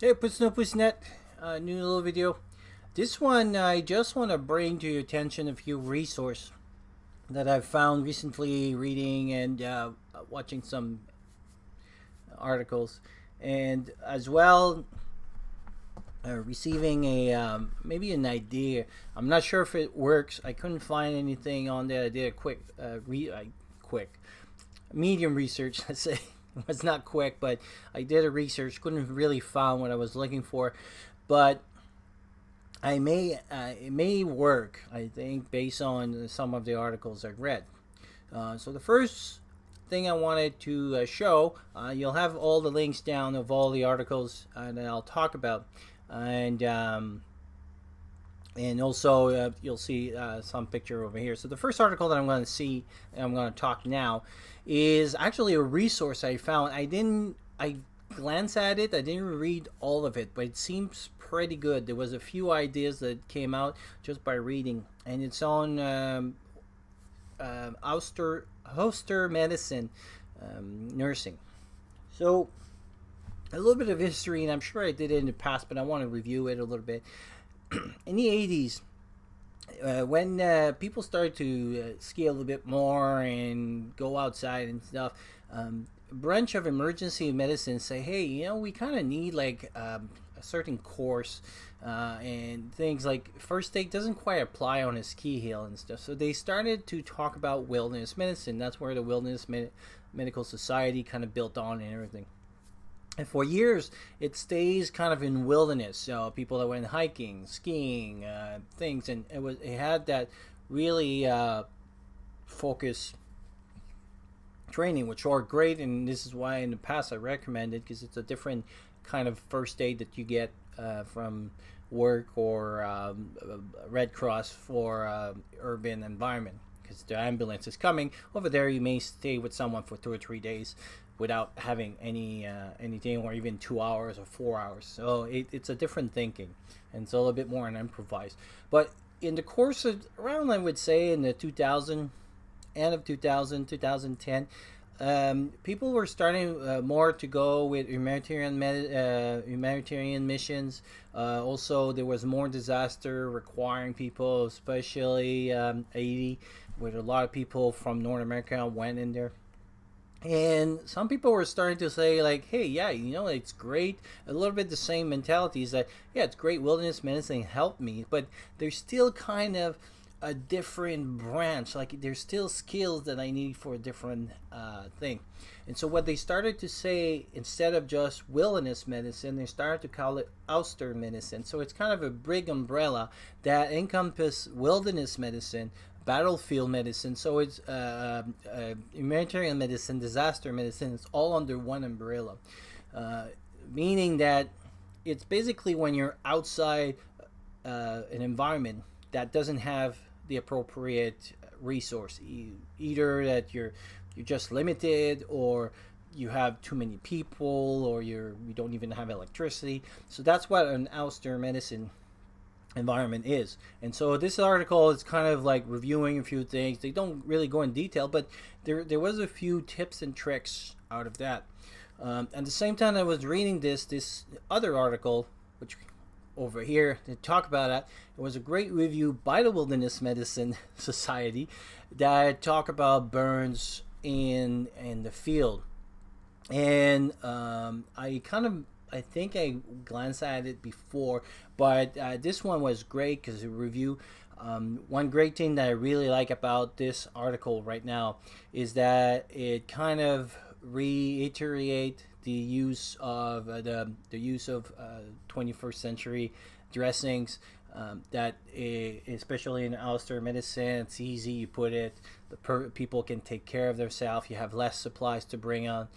Hey, Pussnet, new little video. This one, I just want to bring to your attention a few resources that I've found recently reading and watching some articles, and as well receiving a maybe an idea. I'm not sure if it works. I couldn't find anything on that. I did a quick medium research. Let's say it was not quick, but I did a research. Couldn't really find what I was looking for, but it may work. I think based on some of the articles I've read. So the first thing I wanted to show, you'll have all the links down of all the articles that I'll talk about, and also you'll see some picture over here. So the first article that I'm going to see and I'm going to talk now is actually a resource I found. I glanced at it. I didn't read all of it, but it seems pretty good. There was a few ideas that came out just by reading, and it's on Hoster medicine, nursing. So a little bit of history, and I'm sure I did it in the past, but I want to review it a little bit. In the 80s, when people started to ski a little bit more and go outside and stuff, a branch of emergency medicine say, hey, we kind of need like a certain course, and things like first aid doesn't quite apply on a ski hill and stuff. So they started to talk about wilderness medicine. That's where the Medical Society kind of built on and everything. And for years, it stays kind of in wilderness. So people that went hiking, skiing, things, and it had that really focus training, which are great. And this is why in the past I recommended, because it's a different kind of first aid that you get from work or Red Cross for urban environment. Because the ambulance is coming over there, you may stay with someone for 2 or 3 days without having anything, or even 2 hours or 4 hours. So it's a different thinking, and it's a little bit more an improvised. But in the course of around, I would say in the 2000, end of 2000, 2010, people were starting more to go with humanitarian missions. Also, there was more disaster requiring people, especially Haiti, where a lot of people from North America went in there. And some people were starting to say, like, hey, yeah, it's great. A little bit the same mentality is that, yeah, it's great, wilderness medicine helped me, but there's still kind of a different branch. Like, there's still skills that I need for a different thing. And so what they started to say, instead of just wilderness medicine, they started to call it ouster medicine. So it's kind of a big umbrella that encompasses wilderness medicine, battlefield medicine. So it's humanitarian medicine, disaster medicine. It's all under one umbrella, meaning that it's basically when you're outside an environment that doesn't have the appropriate resource, either that you're just limited, or you have too many people, or you don't even have electricity. So that's what an ouster medicine environment is. And so this article is kind of like reviewing a few things. They don't really go in detail, but there was a few tips and tricks out of that. At the same time I was reading this other article, which over here to talk about that, it was a great review by the Wilderness Medicine Society that talk about burns in the field. And I think I glanced at it before, but this one was great because the review. One great thing that I really like about this article right now is that it kind of reiterate the use of the use of 21st century dressings. Especially in Ulster medicine, it's easy. You put it, people can take care of themselves. You have less supplies to bring on.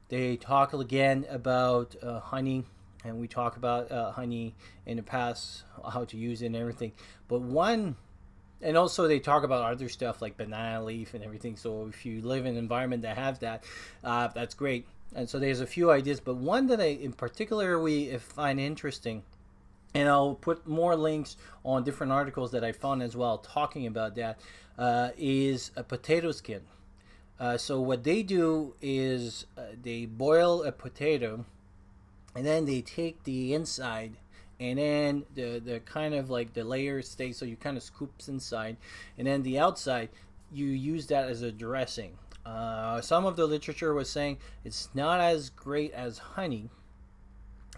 They talk again about honey, and we talk about honey in the past, how to use it and everything. But and also they talk about other stuff like banana leaf and everything. So if you live in an environment that have that, that's great. And so there's a few ideas, but one that I in particular we find interesting, and I'll put more links on different articles that I found as well talking about that, is a potato skin. So what they do is they boil a potato, and then they take the inside, and then the kind of like the layer stays, so you kind of scoops inside, and then the outside you use that as a dressing. Some of the literature was saying it's not as great as honey,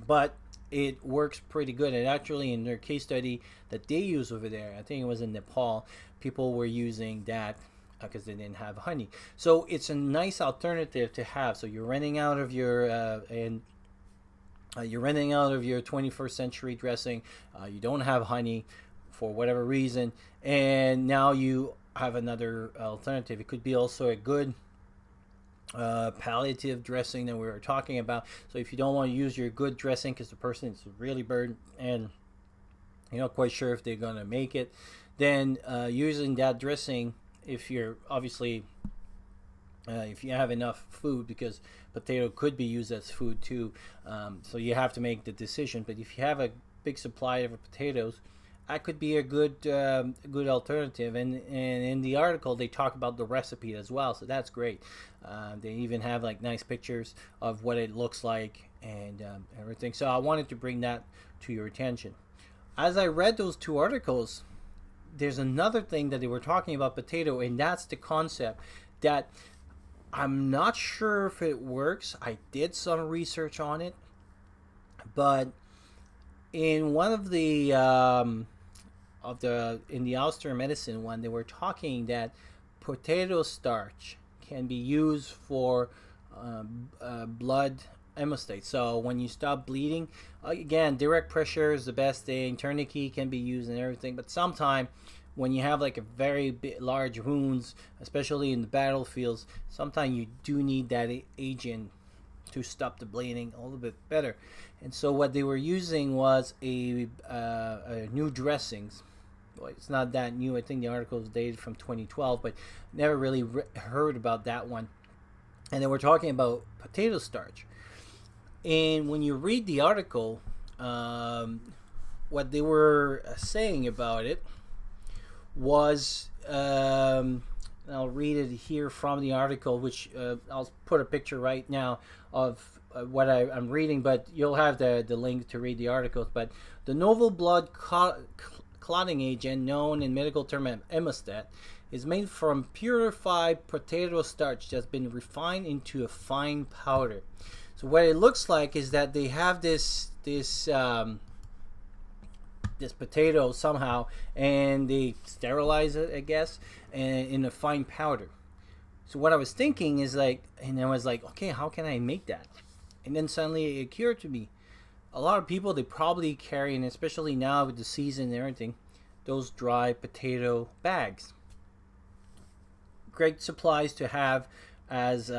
but it works pretty good. And actually, in their case study that they use over there, I think it was in Nepal, people were using that because they didn't have honey. So it's a nice alternative to have. So you're running out of your you're running out of your 21st century dressing. You don't have honey for whatever reason, and now you have another alternative. It could be also a good palliative dressing that we were talking about. So if you don't want to use your good dressing because the person is really burdened and you're not quite sure if they're going to make it, then using that dressing, if you're obviously if you have enough food, because potato could be used as food too, so you have to make the decision. But if you have a big supply of potatoes, that could be a good alternative. And in the article they talk about the recipe as well, so that's great. They even have like nice pictures of what it looks like and everything. So I wanted to bring that to your attention. As I read those two articles, there's another thing that they were talking about potato, and that's the concept that I'm not sure if it works. I did some research on it, but in one of the in the Ulster medicine one, they were talking that potato starch can be used for blood hemostasis. So when you stop bleeding, again, direct pressure is the best thing. Tourniquet can be used and everything, but sometimes when you have like a very large wounds, especially in the battlefields, sometimes you do need that agent to stop the bleeding a little bit better. And so what they were using was a new dressings. Well, it's not that new. I think the article is dated from 2012, but never really heard about that one. And they were talking about potato starch. And when you read the article, what they were saying about it was, I'll read it here from the article, which I'll put a picture right now of what I'm reading, but you'll have the link to read the articles. But the novel blood clotting agent, known in medical term as hemostat, is made from purified potato starch that's been refined into a fine powder. So what it looks like is that they have this potato somehow, and they sterilize it, I guess, and in a fine powder. So what I was thinking is like, and I was like, okay, how can I make that? And then suddenly it occurred to me, a lot of people, they probably carry, and especially now with the season and everything, those dry potato bags. Great supplies to have as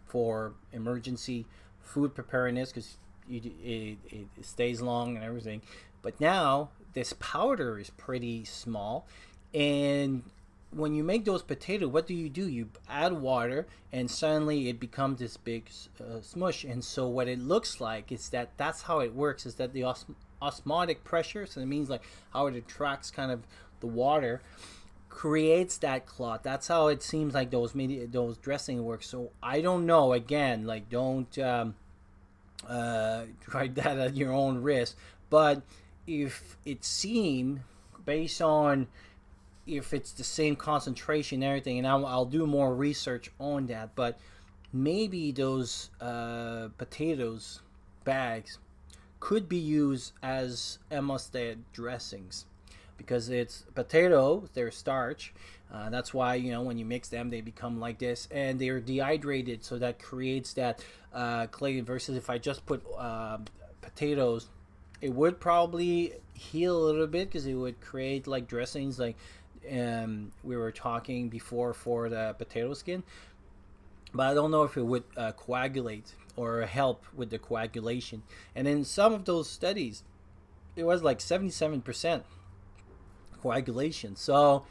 for emergency food preparedness, because it stays long and everything. But now this powder is pretty small, and when you make those potatoes, what do? You add water, and suddenly it becomes this big smush. And so what it looks like is that's how it works, is that the osmotic pressure, so it means like how it attracts kind of the water, creates that clot. That's how it seems like those dressing work. So I don't know, again, like don't try that at your own risk, but if it seemed, based on if it's the same concentration and everything, and I'll do more research on that, but maybe those potatoes bags could be used as hemostat dressings, because it's potato, they're starch. That's why, when you mix them, they become like this, and they're dehydrated, so that creates that clay. Versus if I just put potatoes, it would probably heal a little bit, because it would create like dressings, like we were talking before for the potato skin. But I don't know if it would coagulate or help with the coagulation. And in some of those studies, it was like 77% coagulation. So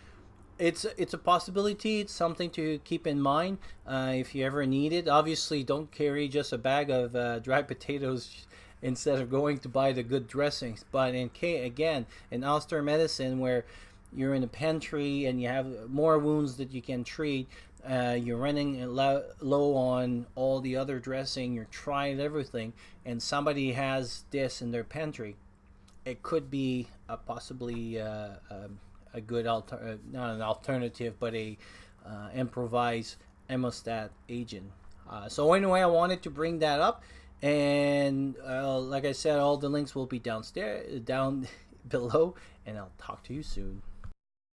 it's a possibility. It's something to keep in mind if you ever need it. Obviously, don't carry just a bag of dried potatoes instead of going to buy the good dressings. But again, in Ulster medicine, where you're in a pantry and you have more wounds that you can treat, you're running low on all the other dressing, you're trying everything, and somebody has this in their pantry, it could be possibly a good not an alternative, but a improvised hemostat agent. So anyway, I wanted to bring that up, and like I said, all the links will be down below, and I'll talk to you soon.